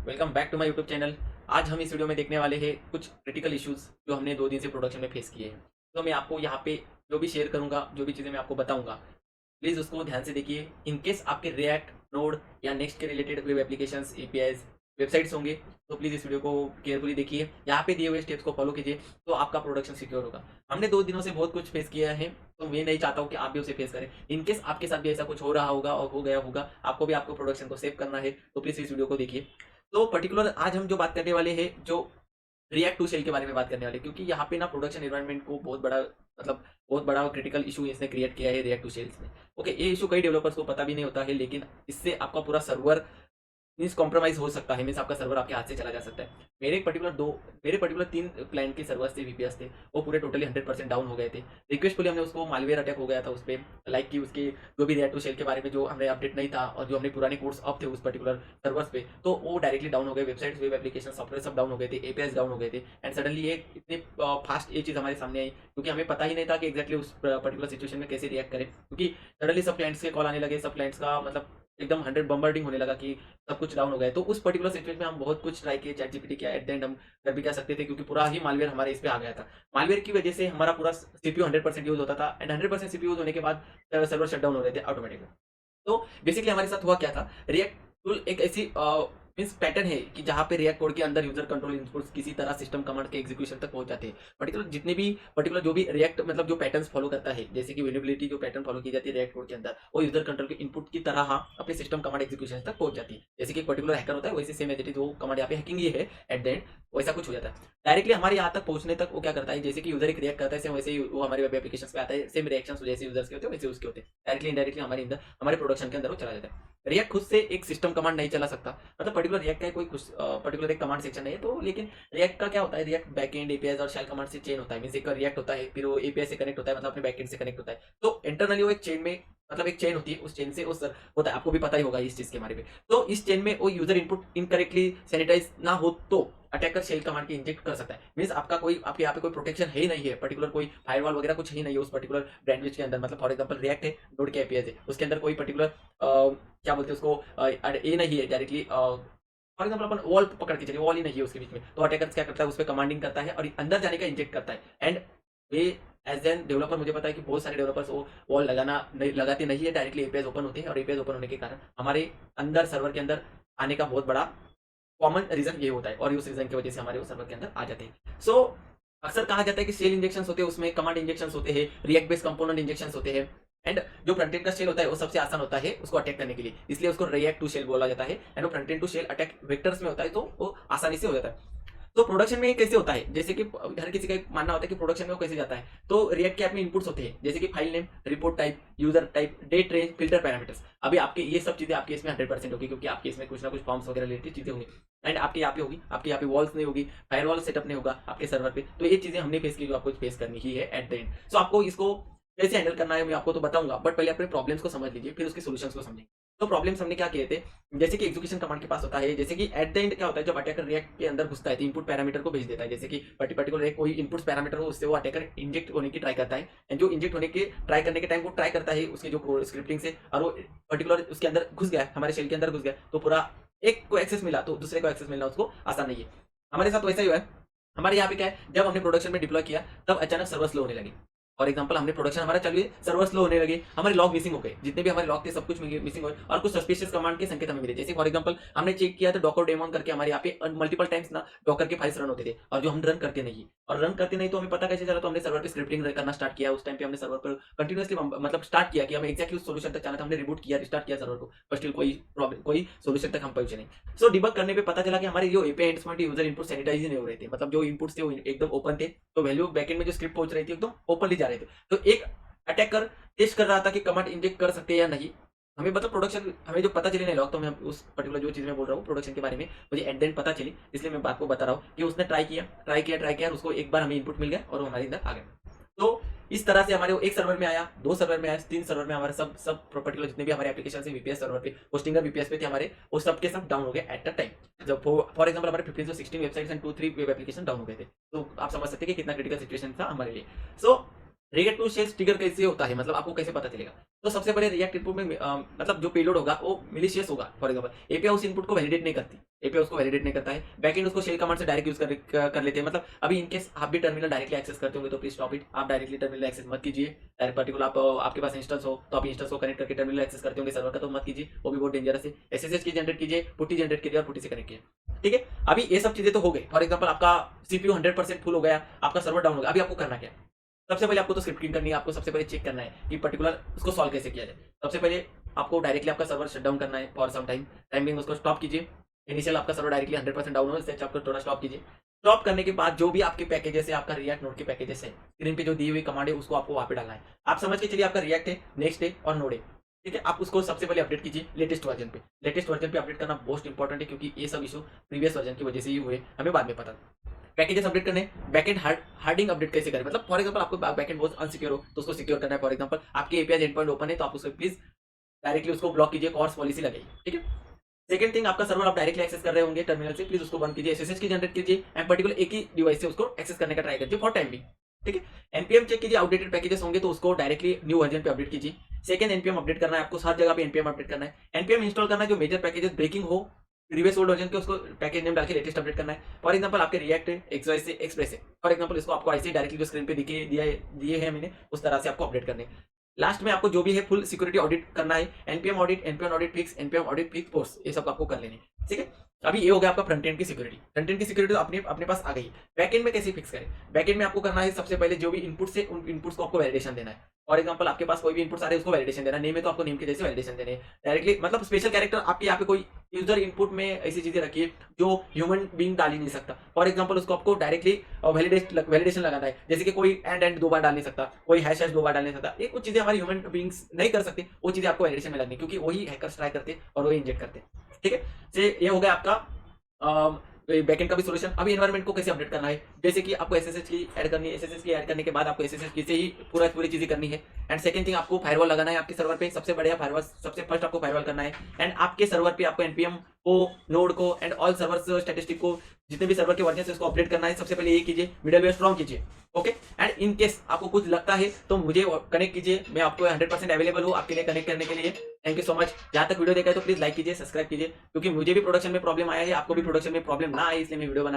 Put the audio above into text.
Welcome back to my YouTube channel. आज हम इस वीडियो में देखने वाले हैं कुछ क्रिटिकल इश्यूज जो हमने 2 दिन से प्रोडक्शन में फेस किए हैं। तो मैं आपको यहाँ पे जो भी शेयर करूँगा, जो भी चीज़ें मैं आपको बताऊँगा, प्लीज़ उसको ध्यान से देखिए। इन केस आपके रिएक्ट, नोड या नेक्स्ट के related web applications, APIs, websites होंगे, तो प्लीज़ इस वीडियो को केयरफुली देखिए। यहाँ पे दिए हुए स्टेप्स को फॉलो कीजिए, तो आपका प्रोडक्शन सिक्योर होगा। हमने 2 दिनों से बहुत कुछ फेस किया है, तो मैं नहीं चाहता हूँ कि आप भी उसे फेस करें। इन केस आपके साथ भी ऐसा कुछ हो रहा होगा और हो गया होगा, आपको भी आपको प्रोडक्शन को सेव करना है, तो प्लीज़ इस वीडियो को देखिए। तो पर्टिकुलर आज हम जो बात करने वाले हैं, जो रिएक्ट टू शेल के बारे में बात करने वाले हैं, क्योंकि यहाँ पे ना प्रोडक्शन एनवायरनमेंट को बहुत बड़ा क्रिटिकल इशू इसने क्रिएट किया है रिएक्ट टू शेल्स में। ओके, ये इशू कई डेवलपर्स को पता भी नहीं होता है, लेकिन इससे आपका पूरा सर्वर मीन्स कॉम्प्रोमाइज हो सकता है। मीन्स आपका सर्वर आपके हाथ से चला जा सकता है। मेरे पर्टिकुलर 3 क्लाइंट के सर्वर्स थे, वीपीएस थे, वो पूरे टोटली 100% डाउन हो गए थे। रिक्वेस्टफुली हमने उसको मालवेयर अटैक हो गया था उस पे, लाइक कि उसके जो भी रिएक्ट टू शेल के बारे में जो हमें अपडेट नहीं था और जो हमने पुराने कोड्स अप थे उस पर्टिकुलर सर्वर्स पे, तो वो डायरेक्टली डाउन हो गए। वेबसाइट्स, वेब एप्लीकेशन, सॉफ्टवेयर सब डाउन हो गए थे, एपीआईज डाउन हो गए थे। एंड सडनली ये इतने फास्ट ये चीज़ हमारे सामने आई, क्योंकि हमें पता ही नहीं था कि एक्जैक्टली उस पर्टिकुलर सिचुएशन में कैसे रिएक्ट करें। क्योंकि सडनली सब क्लाइंट्स के कॉल आने लगे, सब क्लाइंट्स का मतलब एकदम 100 बम्बार्डिंग होने लगा कि सब कुछ डाउन हो गया। तो उस पर्टिकुलर सिचुएशन में हम बहुत कुछ ट्राई किए, चैट जीपीटी किया, एट द एंड हम कर भी क्या सकते थे, क्योंकि पूरा ही मालवेयर हमारे इस पे आ गया था। मालवेयर की वजह से हमारा पूरा सीपीयू 100% यूज होता था, एंड 100% सीपीयू यूज होने के बाद सर्वर शट डाउन हो रहे थे ऑटोमेटिकली। तो बेसिकली हमारे साथ हुआ क्या था, रिएक्ट टूल एक ऐसी मीन्स पैटर्न है कि जहाँ पे रिएक्ट कोड के अंदर यूजर कंट्रोल इनपुट्स किसी तरह सिस्टम कमांड के एग्जीक्यूशन तक पहुंच जाते हैं। पर्टिकुलर जो भी रिएक्ट मतलब जो पैटर्न्स फॉलो करता है, जैसे कि वेरिएबिलिटी जो पैटर्न फॉलो की जाती है रिएक्ट कोड के अंदर, वो यूजर कंट्रोल के इनपुट की तरह अपने सिस्टम कमांड एग्जीक्यूशन तक पहुंच जाती है। जैसे कि एक पर्टिकुलर हैकर होता है, वैसे सेम एज इट इज वो कमांड यहाँ पे हैकिंग ही है, एट द एंड वैसा कुछ हो जाता है। डायरेक्टली हमारे यहाँ तक पहुंचने तक वो क्या करता है, जैसे कि यूजर एक रिएक्ट करता है, सेम वैसे ही वो हमारे वेब एप्लीकेशन पे आता है। सेम रिएक्शन जैसे यूजर्स के होते हैं वैसे उसके होते हैं, डायरेक्टली इनडायरेक्टली हमारे प्रोडक्शन के अंदर वो चला जाता है। रिएक्ट खुद से एक सिस्टम कमांड नहीं चला सकता, मतलब पर्टिकुलर रिएक्ट का कोई कुछ पर्टिकुलर एक कमांड सेक्शन नहीं है। तो लेकिन रिएक्ट का क्या होता है, रिएक्ट बैकएंड, एपीआईज और शेल कमांड से चेन होता है। मींस एक रिएक्ट होता है, फिर वो एपीआई से कनेक्ट होता है, मतलब अपने बैकएंड से कनेक्ट होता है। तो इंटरनली वो एक चेन में, मतलब एक चेन होती है, उस चेन से उस होता है। आपको भी पता ही होगा इस चीज के बारे में। तो इस चेन में वो यूजर इनपुट इनकरेक्टली सैनिटाइज ना हो तो अटैकर शेल कमांड के इंजेक्ट कर सकता है। मींस आपके यहाँ पे कोई प्रोटेक्शन है ही नहीं है, पर्टिकुलर कोई फायरवॉल वगैरह कुछ ही नहीं है उस पर्टिकुलर ब्रांडविच के अंदर। मतलब फॉर एग्जांपल रिएक्ट है, नोड के एपीआई है, उसके अंदर कोई पर्टिकुलर क्या बोलते हैं उसको, ये नहीं है directly. For example upon wall पकड़ के चलिए, वॉल ही नहीं है उसके बीच में, तो अटैकर क्या करता है, उस पर कमांडिंग करता है और अंदर जाने का इंजेक्ट करता है। And we as an developer मुझे पता है कि बहुत सारे डेवलपर्स वो वॉल लगाते नहीं है, डायरेक्टली एपीआई ओपन होते हैं, और एपीआई ओपन होने के कारण हमारे अंदर सर्वर के अंदर आने का बहुत बड़ा कॉमन रीजन ये होता है, और उस रीजन की वजह से हमारे वो सर्वर के अंदर आ जाते हैं। सो अक्सर कहा जाता है कि शेल इंजेक्शन होते हैं, उसमें कमांड इंजेक्शन होते हैं, रिएक्ट बेस्ड कंपोनेंट इंजेक्शन होते हैं। एंड जो फ्रंट एंड का शेल होता है वो सबसे आसान होता है उसको अटैक करने के लिए, इसलिए उसको रिएक्ट टू शेल बोला जाता है। एंड वो front end to shell attack vectors में होता है, तो वो आसानी से हो जाता है। तो प्रोडक्शन में ये कैसे होता है, जैसे कि हर किसी का एक मानना होता है कि प्रोडक्शन में वो कैसे जाता है। तो रिएक्ट के आपके इनपुट्स होते हैं, जैसे कि file name, report type, user type, date range, filter parameters. अभी आपके ये सब चीजें आपके इसमें 100% होगी, क्योंकि आपके इसमें कुछ ना कुछ फॉर्म्स वगैरह रिलेटेड चीजें होंगी। एंड आपके यहाँ पे होगी, आपके यहाँ पे वॉल्स नहीं होगी, फायरवॉल सेटअप नहीं होगा आपके सर्वर पे। तो ये चीजें हमने फेस की, जो आपको फेस करनी ही है एट द एंड। सो आपको इसको कैसे हैंडल करना है मैं आपको तो बताऊंगा, बट पहले अपने प्रॉब्लम्स को समझ लीजिए, फिर उसके सॉल्यूशंस को समझेंगे। तो प्रॉब्लम्स हमने क्या किए थे, जैसे कि एग्जीक्यूशन कमांड के पास होता है, जैसे कि एट द एंड क्या होता है, जब अटैकर रिएक्ट के अंदर घुसता है तो इनपुट पैरामीटर को भेज देता है। जैसे कि पर्टिकुलर एक कोई इनपुट पैरामीटर हो, उससे वो अटैकर इंजेक्ट होने की ट्राई करता है। एंड जो इंजेक्ट होने के ट्राई करने के टाइम वो ट्राई करता है उसके जो स्क्रिप्टिंग से, और वो पर्टिकुलर उसके अंदर घुस गया, हमारे शेल के अंदर घुस गया, तो पूरा एक को एक्सेस मिला तो दूसरे को एक्सेस मिलना उसको आसान नहीं है। हमारे साथ वैसा ही हुआ है। हमारे यहाँ पे क्या है, जब हमने प्रोडक्शन में डिप्लॉय किया तब अचानक सर्वर स्लो होने लगी। फॉर एग्जांपल हमने प्रोडक्शन हमारा चालू है, सर्वर स्लो होने लगे, हमारे लॉग मिसिंग हो गए, जितने भी हमारे लॉग थे सब कुछ मिसिंग हुए, और कुछ सस्पिशियस कमांड के संकेत हमें मिले। जैसे फॉर एग्जांपल हमने चेक किया तो डॉकर डेमॉन करके हमारे यहाँ पे मल्टीपल टाइम्स ना डॉकर के फाइल्स रन होते थे, और जो हम रन करते नहीं, और रन करते नहीं तो हमें पता कैसे चला, तो हमने सर्वर पे स्क्रिप्टिंग करना स्टार्ट किया। उस टाइम पे हमने सर्वर पर कंटिन्यूअसली मतलब स्टार्ट किया कि हमें एक्जैक्टली उस सोल्यूशन तक जाना था। हमने रिबूट किया, रिस्टार्ट किया सर्वर को, बट स्टिल कोई प्रॉब्लम, कोई सोल्यूशन तक हम पहुंचे नहीं। सो डिबग करने पे पता चला कि हमारे जो API endpoint user input sanitize नहीं हो रहे थे, मतलब जो इनपुट्स थे वो एकदम ओपन थे, तो वैल्यू बैकएंड में जो स्क्रिप्ट पहुंच रही थी एकदम ओपनली जा रहे थे। तो एक अटैकर टेस्ट कर रहा था कि कमांड इंजेक्ट कर सकते हैं या नहीं। हमें मतलब प्रोडक्शन हमें जो पता चली नहीं लॉग, तो मैं उस पर्टिकुलर जो चीज मैं बोल रहा हूँ प्रोडक्शन के बारे में, मुझे एट द एंड पता चली, इसलिए मैं बात को बता रहा हूँ कि उसने ट्राई किया और उसको एक बार हमें इनपुट मिल गया और वो हमारे अंदर आ गया। तो इस तरह से हमारे वो एक सर्वर में आया, 2 सर्वर में आया, 3 सर्वर में, हमारे सब सब पर्टिकुलर जितने भी हमारे एप्लीकेशन है वीपीएस सर्वर पे, होस्टिंगर वीपीएस पे थे हमारे, वो सब के सब डाउन हो गए एट द टाइम। जब फॉर एग्जांपल हमारे 15 से 16 websites and 2-3 web application down हो गए थे। तो आप समझ सकते हैं कि कितना क्रिटिकल सिचुएशन था हमारे लिए। सो रिएक्ट टू शेल्स ट्रिगर कैसे होता है, मतलब आपको कैसे पता चलेगा। तो सबसे पहले रिएक्ट इनपुट में मतलब जो पेलोड होगा वो मिलिशियस होगा। फॉर एग्जांपल एपीआई उस इनपुट को वैलिडेट नहीं करती, एपीआई उसको वैलिडेट नहीं करता है, बैकएंड उसको शेल कमांड से डायरेक्ट यूज कर लेते हैं। मतलब अभी इनकेस आप भी टर्मिनल डायरेक्टली एक्सेस करते होंगे तो प्लीज स्टॉप इट, आप डायरेक्टली टर्मिनल एक्सेस मत कीजिए। डायरेक्ट पर्टिकुलर आप आपके पास इंस्टेंस हो तो आप इंस्टेंस को कनेक्ट करके टर्मिनल एक्सेस करते होंगे सर्वर का, तो मत कीजिए, वो भी बहुत डेंजरस है। एसएसएच की जनरेट कीजिए, पुट्टी जनरेट कीजिए और पुट्टी से कनेक्ट कीजिए। ठीक है, अभी ये सब चीजें तो हो गई। फॉर एग्जाम्पल आपका सीपीयू 100% फुल हो गया, आपका सर्वर डाउन हो गया, अभी आपको करना क्या है? सबसे पहले आपको तो स्क्रिप्टिंग करनी है, आपको सबसे पहले चेक करना है कि पर्टिकुलर उसको सॉल्व कैसे किया जाए। सबसे पहले आपको डायरेक्टली आपका सर्वर शट डाउन करना है फॉर सम टाइमिंग उसको स्टॉप कीजिए। इनिशियल आपका सर्वर डायरेक्टली 100% डाउन हो, इससे आपको थोड़ा स्टॉप कीजिए। स्टॉप करने के बाद जो भी आपके पैकेजेस है, आपका रिएक्ट नोड के पैकेजेस है, स्क्रीन पे जो दी हुई कमांड है उसको आपको वहां पे डालना है। आप समझ के चलिए आपका रिएक्ट है, नेक्स्ट है और नोड है। ठीक है, आप उसको सबसे पहले अपडेट कीजिए लेटेस्ट वर्जन पे। लेटेस्ट वर्जन पे अपडेट करना मोस्ट इंपॉर्टेंट है, क्योंकि ये सब इशू प्रीवियस वर्जन की वजह से ही हुए, हमें बाद में पता। पैकेजेस अपडेट करने, बैकएंड हार्डिंग अपडेट कैसे करें? मतलब फॉर एग्जांपल आपको बैकएंड बहुत अनसिक्योर हो तो उसको सिक्योर करना है। फॉर एग्जांपल आपके एपीआई एंड पॉइंट ओपन है तो आप उसको प्लीज डायरेक्टली उसको ब्लॉक कीजिए, कॉर्स पॉलिसी लगाइए। ठीक है, सेकंड थिंग, आपका सर्वर आप डायरेक्टली एक्सेस कर रहे होंगे टर्मिनल से, प्लीज उसको बंद कीजिए, एसएसएच की जनरेट कीजिए एंड पर्टिकुलर एक ही डिवाइस से उसको एक्सेस करने का ट्राई कीजिए फॉर टाइम भी। ठीक है, एनपीएम चेक कीजिए, आउटडेटेड पैकेजेस होंगे तो उसको डायरेक्टली न्यू वर्जन पे अपडेट कीजिए। सेकंड, एनपीएम अपडेट करना है आपको, हर जगह पे एनपीएम अपडेट करना है। एनपीएम इंस्टॉल करना है, जो मेजर पैकेजेस ब्रेकिंग हो प्रीवियस ओल्ड वर्जन के उसको पैकेज नेम डाल के लेटेस्ट अपडेट करना है। फॉर एग्जांपल आपके रिएक्ट एक्सवाई से एक्सप्रेस है, फॉर एग्जांपल इसको आपको ऐसे डायरेक्टली जो स्क्रीन पे दिए हैं मैंने उस तरह से आपको अपडेट करने। लास्ट में आपको जो भी है फुल सिक्योरिटी ऑडिट करना है, NPM audit, NPM audit fix, NPM audit fix post, ये सब आपको कर लेने। ठीक है, अभी ये हो गया आपका फ्रंट एंड की सिक्योरिटी। फ्रंट एंड की सिक्योरिटी तो अपने पास आ गई। बैक एंड में कैसे फिक्स करें? बैक एंड में आपको करना है सबसे पहले जो भी इनपुट्स है उन इनपुट्स को आपको वैलिडेशन देना है। फॉर एग्जांपल आपके पास कोई भी इनपुट्स आ रहे हैं उसको वैलिडेशन देना है, नेम है तो आपको नेम के जैसे वैलिडेशन देने हैं डायरेक्टली। मतलब स्पेशल कैरेक्टर आपके यहाँ पे कोई यूजर इनपुट में ऐसी चीजें रखिए जो ह्यूमन बीइंग डाल ही नहीं सकता। फॉर एग्जांपल उसको आपको डायरेक्टली वैलिडेशन लगाना है, जैसे कि कोई एंड 2 बार डाल नहीं सकता, कोई हैश 2 बार डाल नहीं सकता। ये कुछ चीजें हमारी ह्यूमन बीइंग्स नहीं कर सकते, वो चीजें आपको वैलिडेशन में लगनी, क्योंकि वही हैकर्स ट्राई करते और वही इंजेक्ट करते। ठीक है, ये हो गया आपका बैकएंड का भी सॉल्यूशन। अभी एनवायरनमेंट को कैसे अपडेट करना है, जैसे कि आपको एसएसएच की ऐड करनी है, एसएसएच की ऐड करने के बाद आपको एसएसएच की से ही पूरी चीजें करनी है। एंड सेकंड थिंग, आपको फायरवॉल लगाना है आपके सर्वर पे, सबसे बढ़िया फायरवॉल, सबसे फर्स्ट आपको फायरवॉल करना है। एंड आपके सर्वर पे आपको एनपीएम को, नोड को एंड ऑल सर्वर्स स्टैटिस्टिक को, जितने भी सर्वर के वर्जन है उसको अपडेट करना है। सबसे पहले ये कीजिए, मिडलवेयर स्ट्रॉन्ग कीजिए। ओके, एंड इन केस आपको कुछ लगता है तो मुझे कनेक्ट कीजिए, मैं आपको 100% अवेलेबल हूँ आपके लिए कनेक्ट करने के लिए। Thank you so much. जहाँ तक वीडियो देखा है तो प्लीज लाइक कीजिए, सब्सक्राइब कीजिए, क्योंकि मुझे भी प्रोडक्शन में प्रॉब्लम आया है, आपको भी प्रोडक्शन में प्रॉब्लम ना आए, इसलिए मैं वीडियो बना